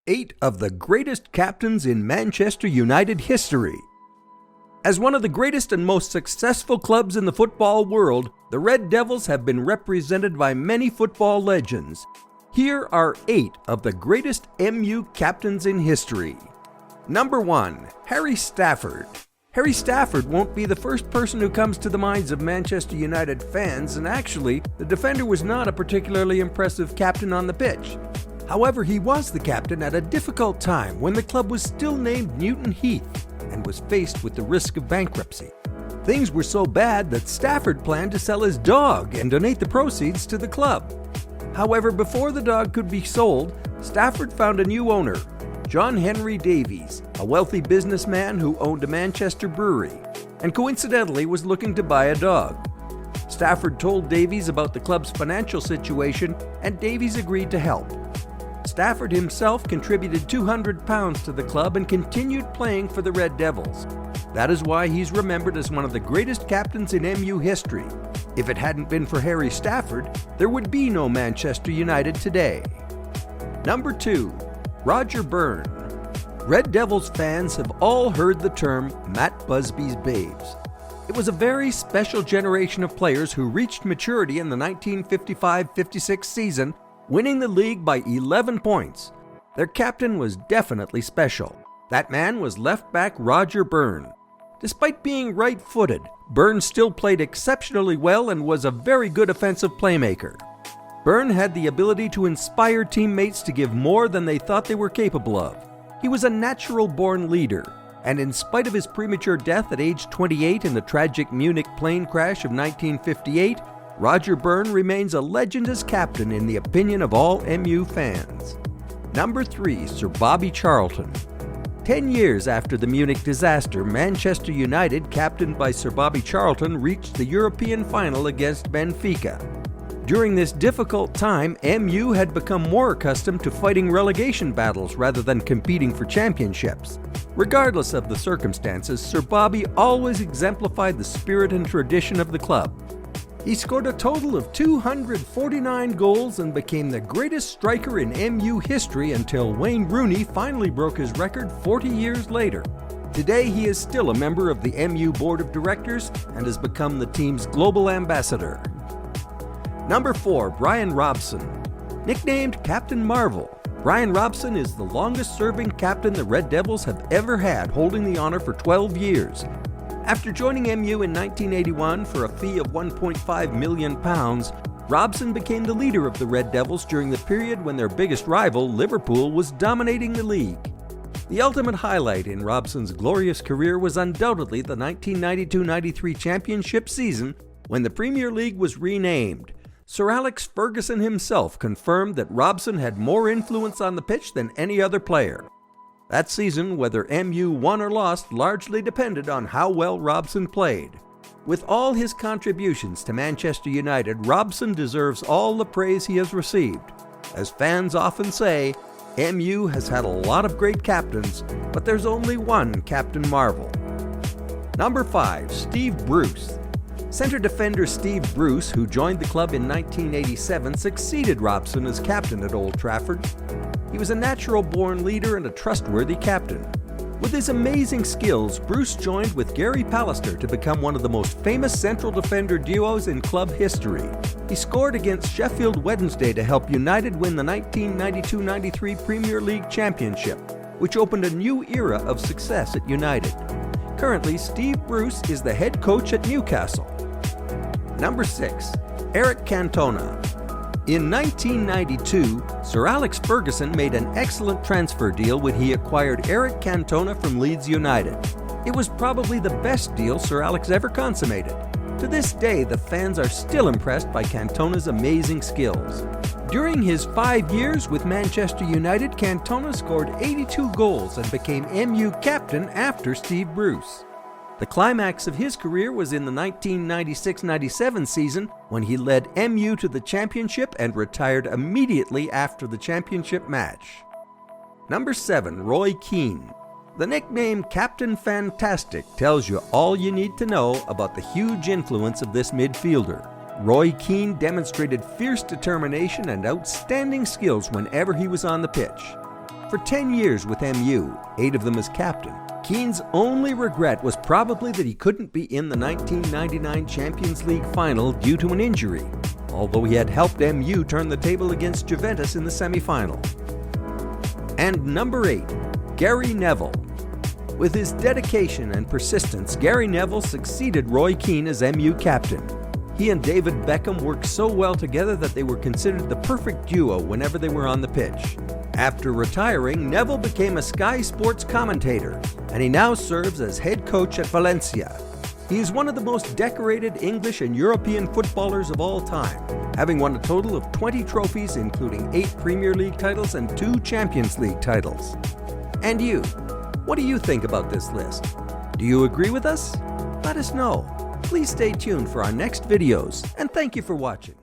8 of the greatest captains in Manchester United history. As one of the greatest and most successful clubs in the football world, the Red Devils have been represented by many football legends. Here are 8 of the greatest MU captains in history. Number 1. Harry Stafford. Harry Stafford won't be the first person who comes to the minds of Manchester United fans, and actually, the defender was not a particularly impressive captain on the pitch. However, he was the captain at a difficult time when the club was still named Newton Heath and was faced with the risk of bankruptcy. Things were so bad that Stafford planned to sell his dog and donate the proceeds to the club. However, before the dog could be sold, Stafford found a new owner, John Henry Davies, a wealthy businessman who owned a Manchester brewery, and coincidentally was looking to buy a dog. Stafford told Davies about the club's financial situation, and Davies agreed to help. Stafford himself contributed £200 to the club and continued playing for the Red Devils. That is why he's remembered as one of the greatest captains in MU history. If it hadn't been for Harry Stafford, there would be no Manchester United today. Number 2. Roger Byrne. Red Devils fans have all heard the term Matt Busby's Babes. It was a very special generation of players who reached maturity in the 1955-56 season, winning the league by 11 points. Their captain was definitely special. That man was left-back Roger Byrne. Despite being right-footed, Byrne still played exceptionally well and was a very good offensive playmaker. Byrne had the ability to inspire teammates to give more than they thought they were capable of. He was a natural-born leader, and in spite of his premature death at age 28 in the tragic Munich plane crash of 1958, Roger Byrne remains a legend as captain in the opinion of all MU fans. Number 3. Sir Bobby Charlton. 10 years after the Munich disaster, Manchester United, captained by Sir Bobby Charlton, reached the European final against Benfica. During this difficult time, MU had become more accustomed to fighting relegation battles rather than competing for championships. Regardless of the circumstances, Sir Bobby always exemplified the spirit and tradition of the club. He scored a total of 249 goals and became the greatest striker in MU history until Wayne Rooney finally broke his record 40 years later. Today he is still a member of the MU Board of Directors and has become the team's global ambassador. Number 4. Bryan Robson. Nicknamed Captain Marvel, Bryan Robson is the longest-serving captain the Red Devils have ever had, holding the honor for 12 years. After joining MU in 1981 for a fee of £1.5 million, Robson became the leader of the Red Devils during the period when their biggest rival, Liverpool, was dominating the league. The ultimate highlight in Robson's glorious career was undoubtedly the 1992-93 championship season when the Premier League was renamed. Sir Alex Ferguson himself confirmed that Robson had more influence on the pitch than any other player. That season, whether MU won or lost largely depended on how well Robson played. With all his contributions to Manchester United, Robson deserves all the praise he has received. As fans often say, MU has had a lot of great captains, but there's only one Captain Marvel. Number 5. Steve Bruce. Center defender Steve Bruce, who joined the club in 1987, succeeded Robson as captain at Old Trafford. He was a natural-born leader and a trustworthy captain. With his amazing skills, Bruce joined with Gary Pallister to become one of the most famous central defender duos in club history. He scored against Sheffield Wednesday to help United win the 1992-93 Premier League Championship, which opened a new era of success at United. Currently, Steve Bruce is the head coach at Newcastle. Number 6. Eric Cantona. In 1992, Sir Alex Ferguson made an excellent transfer deal when he acquired Eric Cantona from Leeds United. It was probably the best deal Sir Alex ever consummated. To this day, the fans are still impressed by Cantona's amazing skills. During his 5 years with Manchester United, Cantona scored 82 goals and became MU captain after Steve Bruce. The climax of his career was in the 1996-97 season when he led MU to the championship and retired immediately after the championship match. Number 7. Roy Keane. The nickname Captain Fantastic tells you all you need to know about the huge influence of this midfielder. Roy Keane demonstrated fierce determination and outstanding skills whenever he was on the pitch. For 10 years with MU, 8 of them as captain, Keane's only regret was probably that he couldn't be in the 1999 Champions League final due to an injury, although he had helped MU turn the table against Juventus in the semi-final. And number 8, Gary Neville. With his dedication and persistence, Gary Neville succeeded Roy Keane as MU captain. He and David Beckham worked so well together that they were considered the perfect duo whenever they were on the pitch. After retiring, Neville became a Sky Sports commentator, and he now serves as head coach at Valencia. He is one of the most decorated English and European footballers of all time, having won a total of 20 trophies, including 8 Premier League titles and 2 Champions League titles. And you, what do you think about this list? Do you agree with us? Let us know. Please stay tuned for our next videos, and thank you for watching.